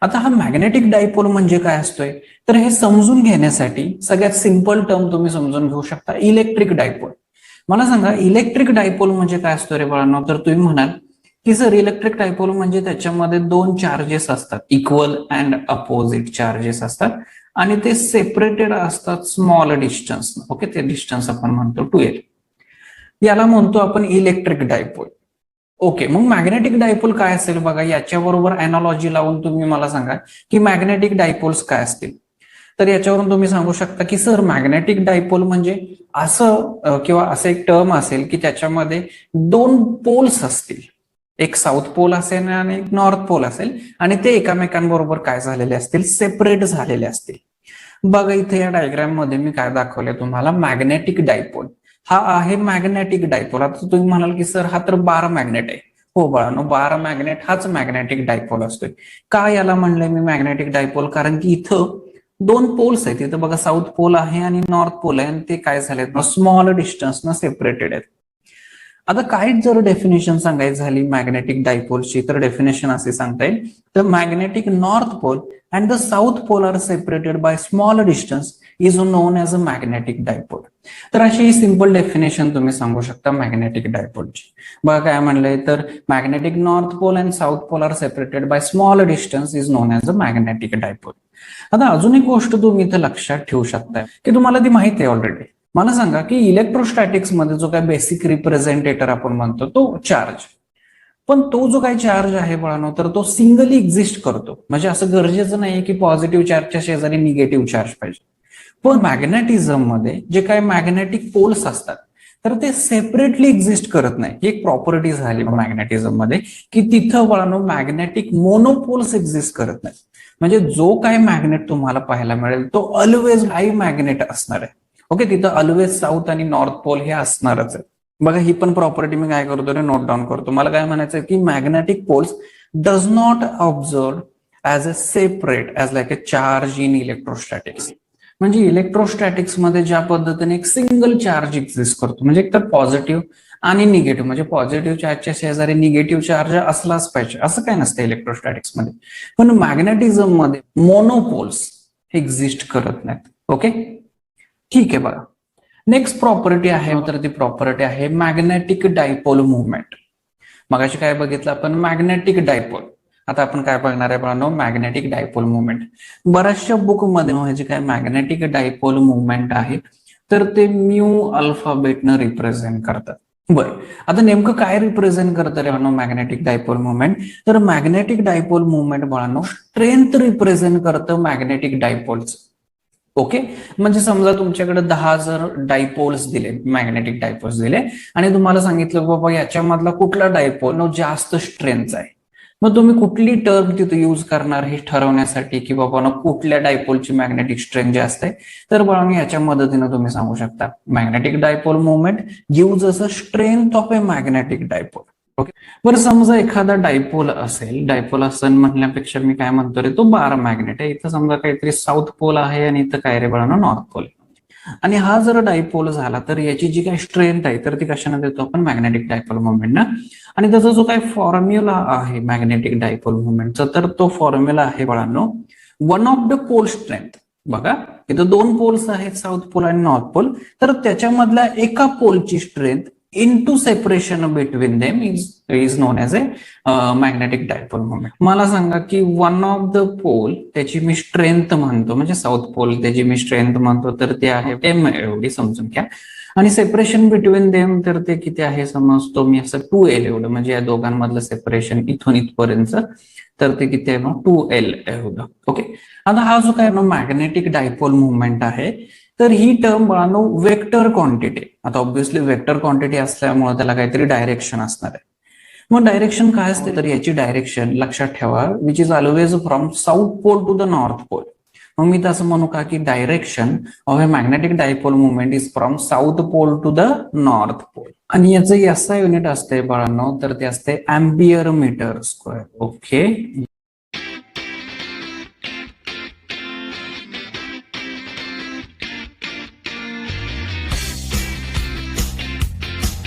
आता हा magnetic dipole म्हणजे काय असतोय, तर हे समजून घेण्यासाठी सगळ्यात सिंपल टर्म तुम्ही समजून घेऊ शकता, इलेक्ट्रिक डायपोल. मला सांगा इलेक्ट्रिक डायपोल म्हणजे काय असतो रे बाळांनो, तर तुम्ही म्हणाल की सर इलेक्ट्रिक डायपोल म्हणजे त्याच्यामध्ये दोन चार्जेस असतात, इक्वल अँड अपोजिट चार्जेस असतात आणि ते सेपरेटेड असतात स्मॉल डिस्टन्स. ओके, ते डिस्टन्स आपण म्हणतो 2l, याला म्हणतो आपण इलेक्ट्रिक डायपोल. ओके, मग मॅग्नेटिक डायपोल काय असेल बघा, याच्याबरोबर अॅनॉलॉजी लावून तुम्ही मला सांगा की मॅग्नेटिक डायपोल्स काय असतील. तर याच्यावरून तुम्ही सांगू शकता की सर मॅग्नेटिक डायपोल म्हणजे असं किंवा असं एक टर्म असेल की त्याच्यामध्ये दोन पोल्स असतील, एक साऊथ पोल असेल आणि एक नॉर्थ पोल असेल आणि ते एकामेकांबरोबर काय झालेले असतील, सेपरेट झालेले असतील. बघा इथे या डायग्राम मध्ये मी काय दाखवले तुम्हाला, मॅग्नेटिक डायपोल हा आहे मॅग्नेटिक डायपोल. आता तुम्ही म्हणाल की सर हा तर बार मॅग्नेट आहे. हो बाळांनो, बार मॅग्नेट हाच मॅग्नेटिक डायपोल असतोय. का याला म्हणलंय मी मॅग्नेटिक डायपोल, कारण की इथं दोन पोल्स आहेत, इथं बघा साऊथ पोल आहे आणि नॉर्थ पोल आहे आणि ते काय झालेत, स्मॉल डिस्टन्स ना सेपरेटेड आहेत. आता काय जर डेफिनेशन सांगायची झाली मॅग्नेटिक डायपोलची, तर डेफिनेशन असे सांगता येईल, तर magnetic north pole and the south pole are separated by small distance is known as a magnetic dipole. तर अशी सिंपल डेफिनेशन तुम्ही सांगू शकता मॅग्नेटिक डायपोलची. बघा काय म्हणलंय, तर magnetic north pole and south pole are separated by small distance is known as a magnetic dipole. आता अजून एक गोष्ट तुम्ही इथे लक्षात ठेवू शकता की तुम्हाला ती माहिती आहे ऑलरेडी. मला सांगा की इलेक्ट्रोस्टॅटिक्स मध्ये जो काय बेसिक रिप्रेझेंटेटर आपण म्हणतो तो चार्ज, पण तो जो काही चार्ज आहे बाळांनो, तर तो सिंगली एक्झिस्ट करतो. म्हणजे असं गरजेचं नाहीये की पॉझिटिव्ह चार्जच्या शेजारी निगेटिव्ह चार्ज पाहिजे. पण मॅग्नेटिझम मध्ये जे काही मॅग्नेटिक पोल्स असतात तर ते सेपरेटली एक्झिस्ट करत नाही. ही एक प्रॉपर्टी झाली मॅग्नेटिझम मध्ये की तिथं बाळांनो मॅग्नेटिक मोनोपोल्स एक्झिस्ट करत नाही. म्हणजे जो काही मॅग्नेट तुम्हाला पाहायला मिळेल तो ऑलवेज हाय मॅग्नेट असणार आहे. ओके, तिथं ऑलवेज साऊथ आणि नॉर्थ पोल हे असणारच आहे. बघा ही पण प्रॉपर्टी मी काय करतो रे, नोट डाऊन करतो. मला काय म्हणायचं की magnetic poles does not observe as a separate as like a charge in electrostatics. म्हणजे इलेक्ट्रोस्टॅटिक्स मध्ये ज्या पद्धतीने एक सिंगल चार्ज एक्झिस्ट करतो, म्हणजे एक तर पॉझिटिव्ह आणि निगेटिव्ह, म्हणजे पॉझिटिव्ह चार्जच्या शेजारी निगेटिव्ह चार्ज असलाच पाहिजे असं काय नसतं इलेक्ट्रोस्टॅटिक्स मध्ये. पण मॅग्नेटिझम मध्ये मोनोपोल्स एक्झिस्ट करत नाहीत. ओके, ठीक आहे. बघा नेक्स्ट प्रॉपर्टी आहे, तर ती प्रॉपर्टी आहे मॅग्नेटिक डायपोल मुवमेंट. मगाशी काय बघितलं आपण, मॅग्नेटिक डायपोल. आता आपण काय बघणार आहे बाळांनो, मॅग्नेटिक डायपोल मुवमेंट. बऱ्याचशा बुक मध्ये जे काय मॅग्नेटिक डायपोल मुवमेंट आहे तर ते म्यू अल्फाबेटनं रिप्रेझेंट करतात. बरं, आता नेमकं काय रिप्रेझेंट करतं रे बाळांनो मॅग्नेटिक डायपोल मुवमेंट, तर मॅग्नेटिक डायपोल मुवमेंट बाळांनो स्ट्रेंथ रिप्रेझेंट करतं मॅग्नेटिक डायपोलचं. ओके, म्हणजे समजा तुमच्याकडे 10 जर डायपोल्स दिले, मॅग्नेटिक डायपोल्स दिले आणि तुम्हाला सांगितलं बाबा याच्यामधला कुठला डायपोल जास्त स्ट्रेंथ आहे, मग तुम्ही कुठली टर्म तिथे यूज करणार हे ठरवण्यासाठी की बाबा कुठल्या डायपोलची मॅग्नेटिक स्ट्रेंथ जास्त आहे, तर बाळा याच्या मदतीने तुम्ही सांगू शकता magnetic dipole movement gives us a strength of a magnetic dipole. Okay, बरं समजा एखादा डायपोल असेल, डायपोल असेल म्हणण्यापेक्षा मी काय म्हणतो रे, तो बार मॅग्नेट आहे. इथं समजा काहीतरी साऊथ पोल आहे आणि इथं काय रे बाळांनो नॉर्थ पोल, आणि हा जर डायपोल झाला तर याची जी काही स्ट्रेंथ आहे तर ती कशाने देतो आपण, मॅग्नेटिक डायपोल मुवमेंट ना. आणि त्याचा जो काही फॉर्म्युला आहे मॅग्नेटिक डायपोल मुवमेंटचा, तर तो फॉर्म्युला आहे बाळांनो one of the pole strength. बघा इथं दोन पोल्स आहेत, साऊथ पोल आणि नॉर्थ पोल, तर त्याच्यामधल्या एका पोलची strength into separation between them is known as a magnetic dipole moment. मला सांगा की वन ऑफ द पोल त्याची मी स्ट्रेंथ म्हणतो, म्हणजे साऊथ पोल त्याची मी स्ट्रेंथ म्हणतो तर ते आहे m एवढी समजून घ्या, आणि सेपरेशन बिटवीन देम तर ते किती आहे समजतो मी असं 2l एवढं, म्हणजे या दोघांमधलं सेपरेशन इथून इथपर्यंत तर ते किती आहे मग 2l एवढं. ओके, आता हा जो काय मॅग्नेटिक डायपोल मुवमेंट आहे तर ही टर्म बाळांनो वेक्टर क्वांटिटी. आता ऑब्व्हियसली वेक्टर क्वांटिटी असल्यामुळे त्याला काहीतरी डायरेक्शन असणार आहे. मग डायरेक्शन काय असते, तर याची डायरेक्शन लक्षात ठेवा which is always from south pole to the north pole. मग मी तसं म्हणू का की direction of a magnetic dipole movement is from south pole to the north pole. आणि याचं SI युनिट असते बाळांनो, तर ते असते अँपियर मीटर स्क्वेअर. ओके,